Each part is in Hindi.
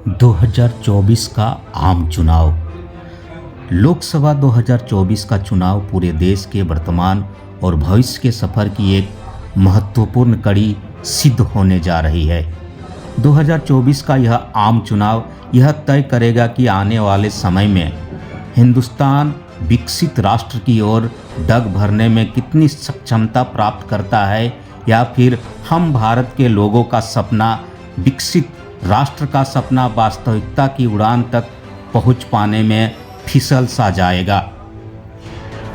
2024 का आम चुनाव। लोकसभा 2024 का चुनाव पूरे देश के वर्तमान और भविष्य के सफर की एक महत्वपूर्ण कड़ी सिद्ध होने जा रही है। 2024 का यह आम चुनाव यह तय करेगा कि आने वाले समय में हिंदुस्तान विकसित राष्ट्र की ओर डग भरने में कितनी सक्षमता प्राप्त करता है, या फिर हम भारत के लोगों का सपना, विकसित राष्ट्र का सपना वास्तविकता की उड़ान तक पहुंच पाने में फिसल सा जाएगा।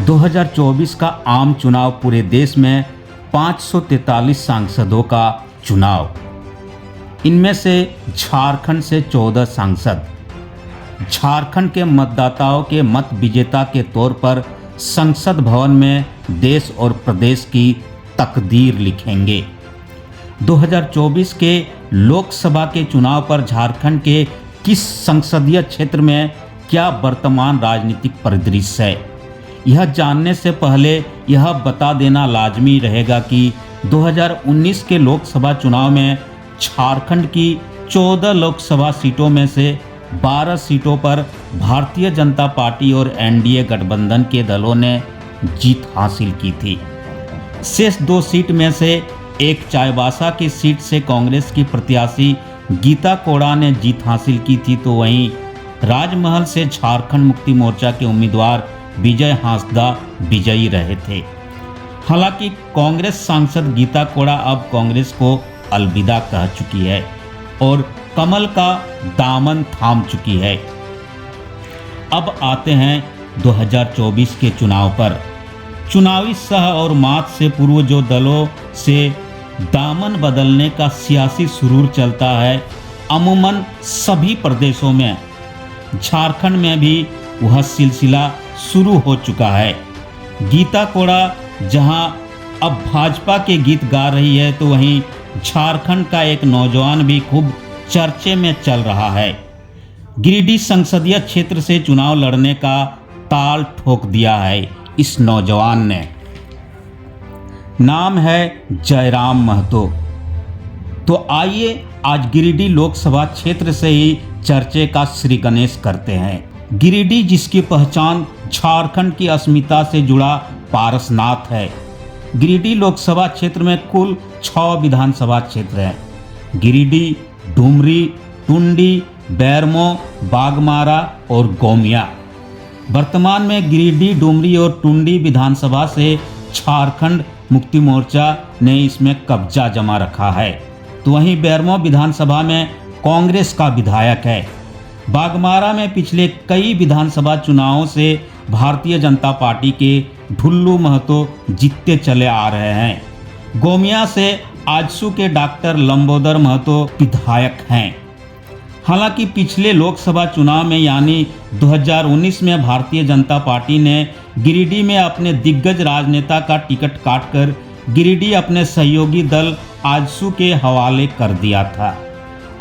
2024 का आम चुनाव पूरे देश में 543 सांसदों का चुनाव। इनमें से झारखंड से 14 सांसद झारखंड के मतदाताओं के मत विजेता के तौर पर संसद भवन में देश और प्रदेश की तकदीर लिखेंगे। 2024 के लोकसभा के चुनाव पर झारखंड के किस संसदीय क्षेत्र में क्या वर्तमान राजनीतिक परिदृश्य है, यह जानने से पहले यह बता देना लाजमी रहेगा कि 2019 के लोकसभा चुनाव में झारखंड की 14 लोकसभा सीटों में से 12 सीटों पर भारतीय जनता पार्टी और एनडीए गठबंधन के दलों ने जीत हासिल की थी। शेष 2 सीट में से एक चाईबासा की सीट से कांग्रेस की प्रत्याशी गीता कोड़ा ने जीत हासिल की थी, तो वहीं राजमहल से झारखंड मुक्ति मोर्चा के उम्मीदवार विजय हांसदा विजयी रहे थे। हालांकि कांग्रेस सांसद गीता कोड़ा अब कांग्रेस को अलविदा कह चुकी है और कमल का दामन थाम चुकी है। अब आते हैं 2024 के चुनाव पर। चुनावी सह और मात से पूर्व जो दलों से दामन बदलने का सियासी सुरूर चलता है, अमूमन सभी प्रदेशों में, झारखंड में भी वह सिलसिला शुरू हो चुका है। गीता कोड़ा जहां अब भाजपा के गीत गा रही है, तो वहीं झारखंड का एक नौजवान भी खूब चर्चे में चल रहा है। गिरिडीह संसदीय क्षेत्र से चुनाव लड़ने का ताल ठोक दिया है इस नौजवान ने। नाम है जयराम महतो। तो आइए आज गिरिडीह लोकसभा क्षेत्र से ही चर्चे का श्री गणेश करते हैं। गिरिडीह जिसकी पहचान झारखंड की अस्मिता से जुड़ा पारसनाथ है। गिरिडीह लोकसभा क्षेत्र में कुल 6 विधानसभा क्षेत्र हैं। गिरिडीह, डुमरी, टुंडी, बैरमो, बागमारा और गोमिया। वर्तमान में गिरिडीह, डुमरी और टुंडी विधानसभा से झारखंड मुक्ति मोर्चा ने इसमें कब्जा जमा रखा है, तो वहीं बैरमो विधानसभा में कांग्रेस का विधायक है। बागमारा में पिछले कई विधानसभा चुनावों से भारतीय जनता पार्टी के ढुल्लू महतो जीतते चले आ रहे हैं। गोमिया से आजसू के डॉक्टर लंबोदर महतो विधायक हैं। हालांकि पिछले लोकसभा चुनाव में यानी 2019 में भारतीय जनता पार्टी ने गिरिडीह में अपने दिग्गज राजनेता का टिकट काटकर गिरिडीह अपने सहयोगी दल आजसू के हवाले कर दिया था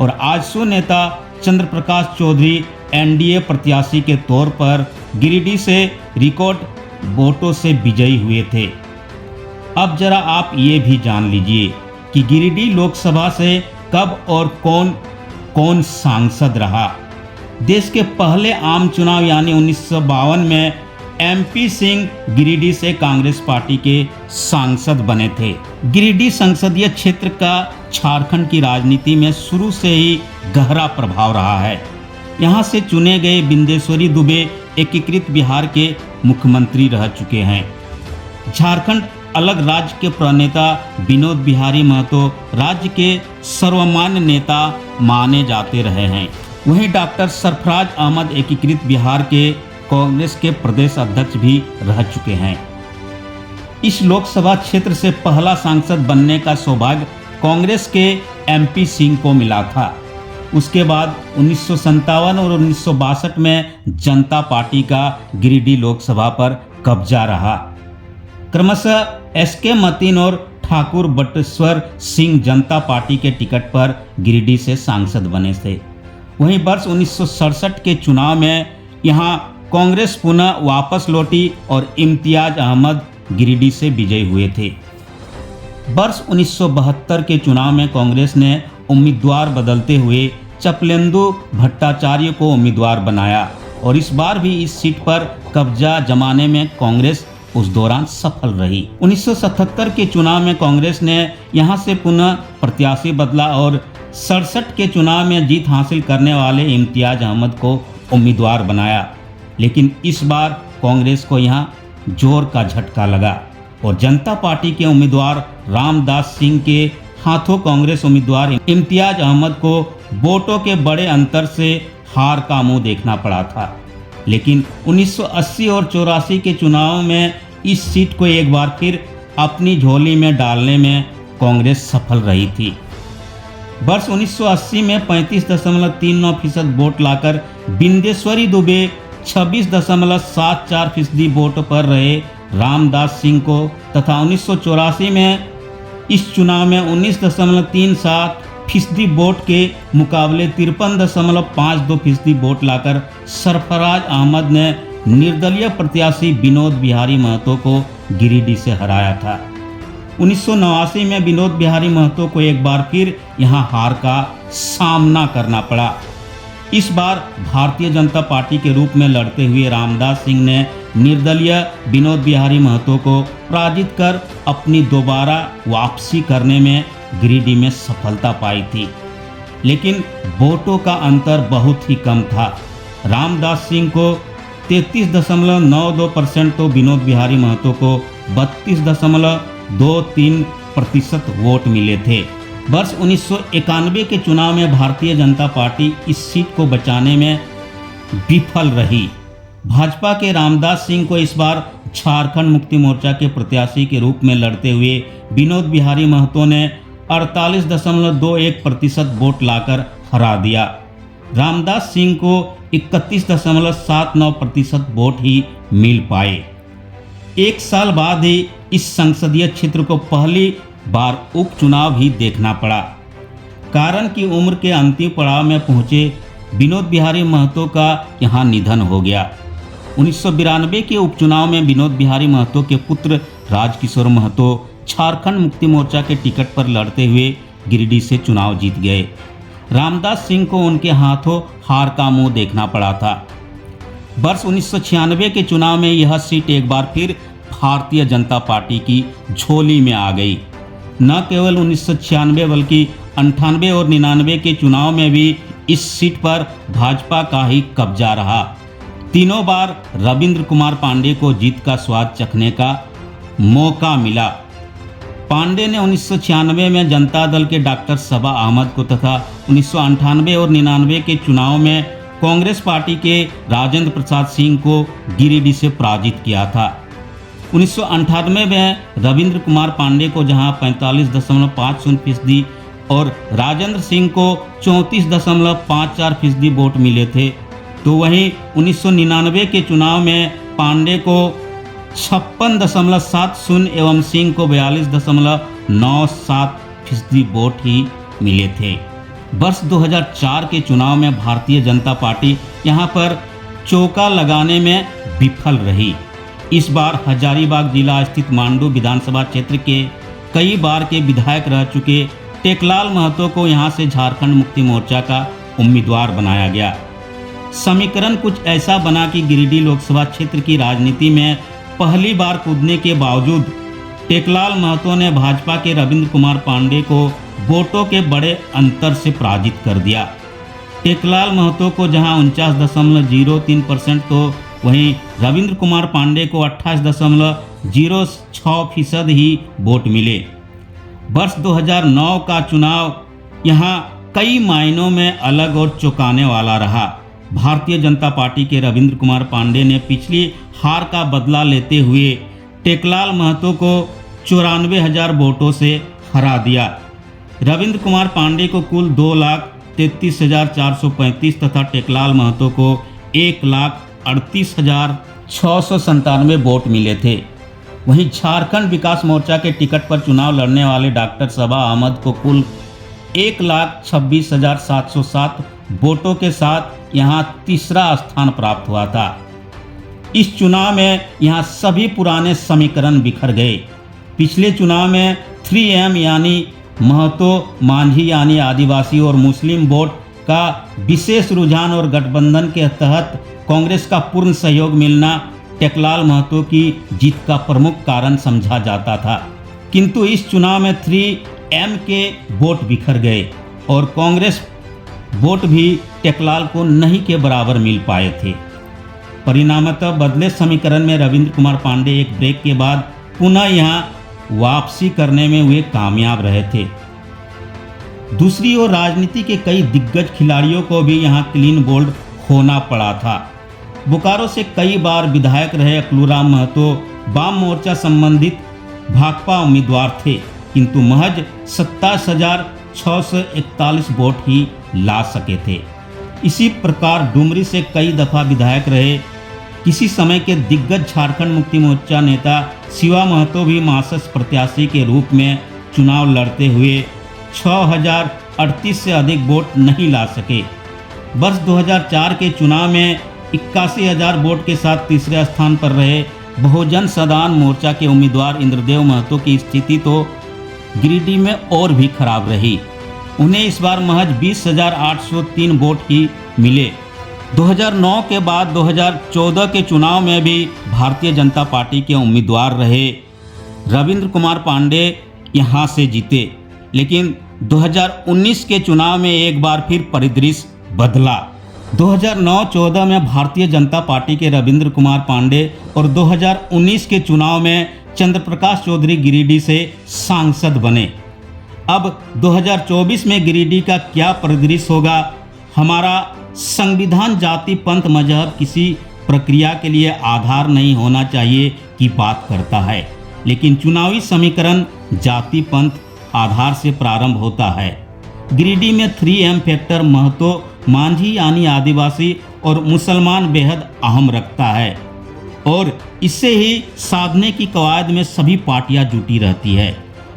और आजसू नेता चंद्रप्रकाश चौधरी एनडीए प्रत्याशी के तौर पर गिरिडीह से रिकॉर्ड वोटों से विजयी हुए थे। अब जरा आप ये भी जान लीजिए कि गिरिडीह लोकसभा से कब और कौन सांसद रहा। देश के पहले आम चुनाव यानी 1952 में एमपी सिंह गिरिडीह से कांग्रेस पार्टी के सांसद बने थे। गिरिडीह संसदीय क्षेत्र का झारखंड की राजनीति में शुरू से ही गहरा प्रभाव रहा है। यहां से चुने गए बिंदेश्वरी दुबे एकीकृत बिहार के मुख्यमंत्री रह चुके हैं। झारखंड अलग राज्य के प्रणेता विनोद बिहारी महतो राज्य के सर्वमान्य नेता माने जाते रहे हैं। वहीं डॉक्टर सरफराज अहमद एकीकृत बिहार के कांग्रेस के प्रदेश अध्यक्ष भी रह चुके हैं। इस लोकसभा क्षेत्र से पहला सांसद बनने का सौभाग्य कांग्रेस के एमपी सिंह को मिला था। उसके बाद 1957 और 1962 में जनता पार्टी का गिरिडीह लोकसभा पर कब्जा रहा। क्रमशः एसके मतीन और ठाकुर बटेश्वर सिंह जनता पार्टी के टिकट पर गिरिडीह से सांसद बने थे। वहीं वर्ष 1967 के चुनाव में यहां कांग्रेस पुनः वापस लौटी और इम्तियाज अहमद गिरिडीह से विजयी हुए थे। वर्ष 1972 के चुनाव में कांग्रेस ने उम्मीदवार बदलते हुए चपलेंदु भट्टाचार्य को उम्मीदवार बनाया और इस बार भी इस सीट पर कब्जा जमाने में कांग्रेस उस दौरान सफल रही। 1977 के चुनाव में कांग्रेस ने यहां से पुनः प्रत्याशी बदला और 67 के चुनाव में जीत हासिल करने वाले इम्तियाज अहमद को उम्मीदवार बनाया, लेकिन इस बार कांग्रेस को यहां जोर का झटका लगा और जनता पार्टी के उम्मीदवार रामदास सिंह के हाथों कांग्रेस उम्मीदवार इम्तियाज अहमद को वोटों के बड़े अंतर से हार का मुंह देखना पड़ा था। लेकिन 1980 और 84 के चुनाव में इस सीट को एक बार फिर अपनी झोली में डालने में कांग्रेस सफल रही थी। वर्ष 1980 में 35.39% वोट लाकर बिंदेश्वरी दुबे 26.74% वोट पर रहे रामदास सिंह को तथा 1984 में इस चुनाव में 19.37% वोट के मुकाबले 53.52% वोट लाकर सरफराज अहमद ने निर्दलीय प्रत्याशी विनोद बिहारी महतो को गिरिडीह से हराया था। 1989 में विनोद बिहारी महतो को एक बार फिर यहां हार का सामना करना पड़ा। इस बार भारतीय जनता पार्टी के रूप में लड़ते हुए रामदास सिंह ने निर्दलीय विनोद बिहारी महतो को पराजित कर अपनी दोबारा वापसी करने में गिरिडीह में सफलता पाई थी, लेकिन वोटों का अंतर बहुत ही कम था। रामदास सिंह को 33.92% तो विनोद बिहारी महतो को 32.23% वोट मिले थे। वर्ष 1991 के चुनाव में भारतीय जनता पार्टी इस सीट को बचाने में विफल रही। भाजपा के रामदास सिंह को इस बार झारखंड मुक्ति मोर्चा के प्रत्याशी के रूप में लड़ते हुए विनोद बिहारी महतो ने 48.21% वोट लाकर हरा दिया। रामदास सिंह को 31.79% वोट ही मिल पाए। एक साल बाद ही इस संसदीय क्षेत्र को पहली बार उपचुनाव ही देखना पड़ा, कारण कि उम्र के अंतिम पड़ाव में पहुंचे विनोद बिहारी महतो का यहां निधन हो गया। 1992 के उपचुनाव में विनोद बिहारी महतो के पुत्र राजकिशोर महतो झारखंड मुक्ति मोर्चा के टिकट पर लड़ते हुए गिरिडीह से चुनाव जीत गए। रामदास सिंह को उनके हाथों हार का मुंह देखना पड़ा था। वर्ष 1996 के चुनाव में यह सीट एक बार फिर भारतीय जनता पार्टी की झोली में आ गई। न केवल 1996 बल्कि 98 और 99 के चुनाव में भी इस सीट पर भाजपा का ही कब्जा रहा। तीनों बार रविंद्र कुमार पांडे को जीत का स्वाद चखने का मौका मिला। पांडे ने 1996 में जनता दल के डॉक्टर सबा अहमद को तथा 1998 और 99 के चुनाव में कांग्रेस पार्टी के राजेंद्र प्रसाद सिंह को गिरिडीह से पराजित किया था। 1998 में रविंद्र कुमार पांडे को जहां 45.50% और राजेंद्र सिंह को 34.54% वोट मिले थे, तो वहीं 1999 के चुनाव में पांडे को 56.70 एवं सिंह को 42.97% वोट ही मिले थे। वर्ष 2004 के चुनाव में भारतीय जनता पार्टी यहां पर चौका लगाने में विफल रही। इस बार हजारीबाग जिला स्थित मांडू विधानसभा क्षेत्र के कई बार के विधायक रह चुके टेकलाल महतो को यहां से झारखंड मुक्ति मोर्चा का उम्मीदवार बनाया गया। समीकरण कुछ ऐसा बना कि गिरिडीह लोकसभा क्षेत्र की राजनीति में पहली बार कूदने के बावजूद टेकलाल महतो ने भाजपा के रविंद्र कुमार पांडे को वोटों के बड़े अंतर से पराजित कर दिया। टेकलाल महतो को जहां 49.03% तो वहीं रविंद्र कुमार पांडे को 28.06% ही वोट मिले। वर्ष 2009 का चुनाव यहां कई मायनों में अलग और चौंकाने वाला रहा। भारतीय जनता पार्टी के रविंद्र कुमार पांडे ने पिछली हार का बदला लेते हुए टेकलाल महतो को 94,000 वोटों से हरा दिया। रविंद्र कुमार पांडे को कुल 2,33,435 तथा टेकलाल महतो को 1,38,697 वोट मिले थे। वहीं झारखंड विकास मोर्चा के टिकट पर चुनाव लड़ने वाले डॉक्टर सबा अहमद को कुल 1,26,707 वोटों के साथ यहां तीसरा स्थान प्राप्त हुआ था। इस चुनाव में यहां सभी पुराने समीकरण बिखर गए। पिछले चुनाव में 3M यानी महतो, मांझी यानी आदिवासी और मुस्लिम वोट का विशेष रुझान और गठबंधन के तहत कांग्रेस का पूर्ण सहयोग मिलना टेकलाल महतो की जीत का प्रमुख कारण समझा जाता था। किंतु इस चुनाव में 3M के वोट बिखर गए और कांग्रेस वोट भी टेकलाल को नहीं के बराबर मिल पाए थे। परिणामतः बदले समीकरण में रविंद्र कुमार पांडे एक ब्रेक के बाद पुनः यहां वापसी करने में वे कामयाब रहे थे। दूसरी ओर राजनीति के कई दिग्गज खिलाड़ियों को भी यहां क्लीन बोल्ड होना पड़ा था। बोकारो से कई बार विधायक रहे अकलूराम महतो वाम मोर्चा संबंधित भाकपा उम्मीदवार थे, किंतु महज 27,641 वोट ही ला सके थे। इसी प्रकार डुमरी से कई दफा विधायक रहे किसी समय के दिग्गज झारखंड मुक्ति मोर्चा नेता शिवा महतो भी मासस प्रत्याशी के रूप में चुनाव लड़ते हुए 6,038 से अधिक वोट नहीं ला सके। वर्ष 2004 के चुनाव में 81,000 वोट के साथ तीसरे स्थान पर रहे बहुजन सदान मोर्चा के उम्मीदवार इंद्रदेव महतो की स्थिति तो गिरिडीह में और भी खराब रही। उन्हें इस बार महज 20,803 वोट ही मिले। 2009 के बाद 2014 के चुनाव में भी भारतीय जनता पार्टी के उम्मीदवार रहे रविंद्र कुमार पांडे यहां से जीते, लेकिन 2019 के चुनाव में एक बार फिर परिदृश्य बदला। 2009-14 में भारतीय जनता पार्टी के रविंद्र कुमार पांडे और 2019 के चुनाव में चंद्रप्रकाश चौधरी गिरिडीह से सांसद बने। अब 2024 में गिरिडीह का क्या परिदृश्य होगा? हमारा संविधान जाति पंथ मजहब किसी प्रक्रिया के लिए आधार नहीं होना चाहिए की बात करता है, लेकिन चुनावी समीकरण जाति पंथ आधार से प्रारंभ होता है। गिरिडीह में 3M फैक्टर महतो मांझी यानी आदिवासी और मुसलमान बेहद अहम रखता है और इससे ही साधने की कवायद में सभी पार्टियां जुटी रहती है।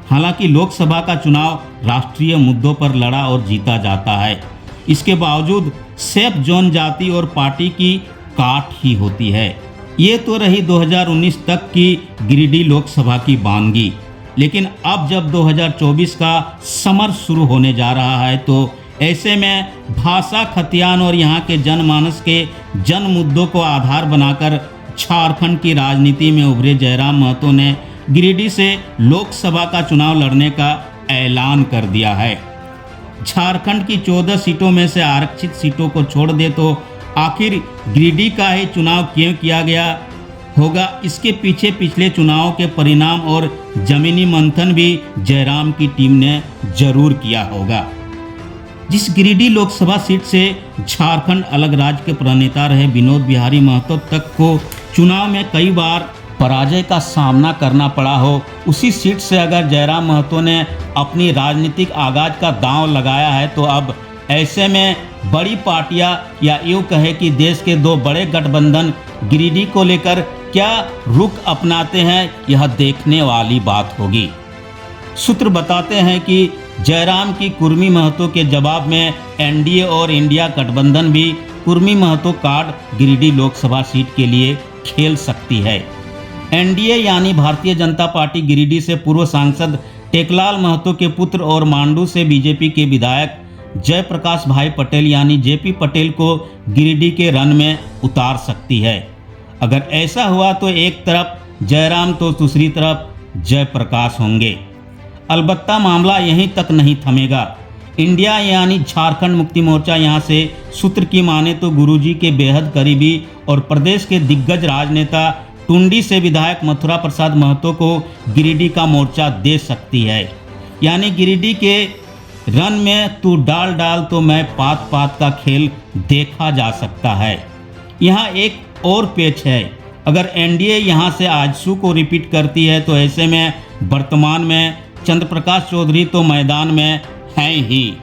हालांकि लोकसभा का चुनाव राष्ट्रीय मुद्दों पर लड़ा और जीता जाता है, इसके बावजूद सेफ जोन जाति और पार्टी की काट ही होती है। ये तो रही 2019 तक की गिरिडीह लोकसभा की बानगी, लेकिन अब जब 2024 का समर शुरू होने जा रहा है तो ऐसे में भाषा खतियान और यहाँ के जनमानस के जन मुद्दों को आधार बनाकर झारखंड की राजनीति में उभरे जयराम महतो ने गिरिडीह से लोकसभा का चुनाव लड़ने का ऐलान कर दिया है। झारखंड की 14 सीटों में से आरक्षित सीटों को छोड़ दे तो आखिर गिरिडीह का ही चुनाव क्यों किया गया होगा? इसके पीछे पिछले चुनाव के परिणाम और जमीनी मंथन भी जयराम की टीम ने जरूर किया होगा। जिस गिरिडीह लोकसभा सीट से झारखंड अलग राज्य के प्रणेता रहे विनोद बिहारी महतो तक को चुनाव में कई बार पराजय का सामना करना पड़ा हो, उसी सीट से अगर जयराम महतो ने अपनी राजनीतिक आगाज का दांव लगाया है तो अब ऐसे में बड़ी पार्टियां या यूँ कहे कि देश के दो बड़े गठबंधन गिरिडीह को लेकर क्या रुख अपनाते हैं, यह देखने वाली बात होगी। सूत्र बताते हैं कि जयराम की कुर्मी महतो के जवाब में एनडीए और इंडिया गठबंधन भी कुर्मी महतो कार्ड गिरिडीह लोकसभा सीट के लिए खेल सकती है। एनडीए यानी भारतीय जनता पार्टी गिरिडीह से पूर्व सांसद टेकलाल महतो के पुत्र और मांडू से बीजेपी के विधायक जयप्रकाश भाई पटेल यानी जेपी पटेल को गिरिडीह के रन में उतार सकती है। अगर ऐसा हुआ तो एक तरफ जयराम तो दूसरी तरफ जयप्रकाश होंगे। अलबत्ता मामला यहीं तक नहीं थमेगा। इंडिया यानी झारखंड मुक्ति मोर्चा यहाँ से सूत्र की माने तो गुरुजी के बेहद करीबी और प्रदेश के दिग्गज राजनेता टुंडी से विधायक मथुरा प्रसाद महतो को गिरिडीह का मोर्चा दे सकती है। यानी गिरिडीह के रन में तू डाल डाल तो मैं पात पात का खेल देखा जा सकता है। यहाँ एक और पेच है, अगर एनडीए यहाँ से आजसू को रिपीट करती है तो ऐसे में वर्तमान में चंद्रप्रकाश चौधरी तो मैदान में हैं ही।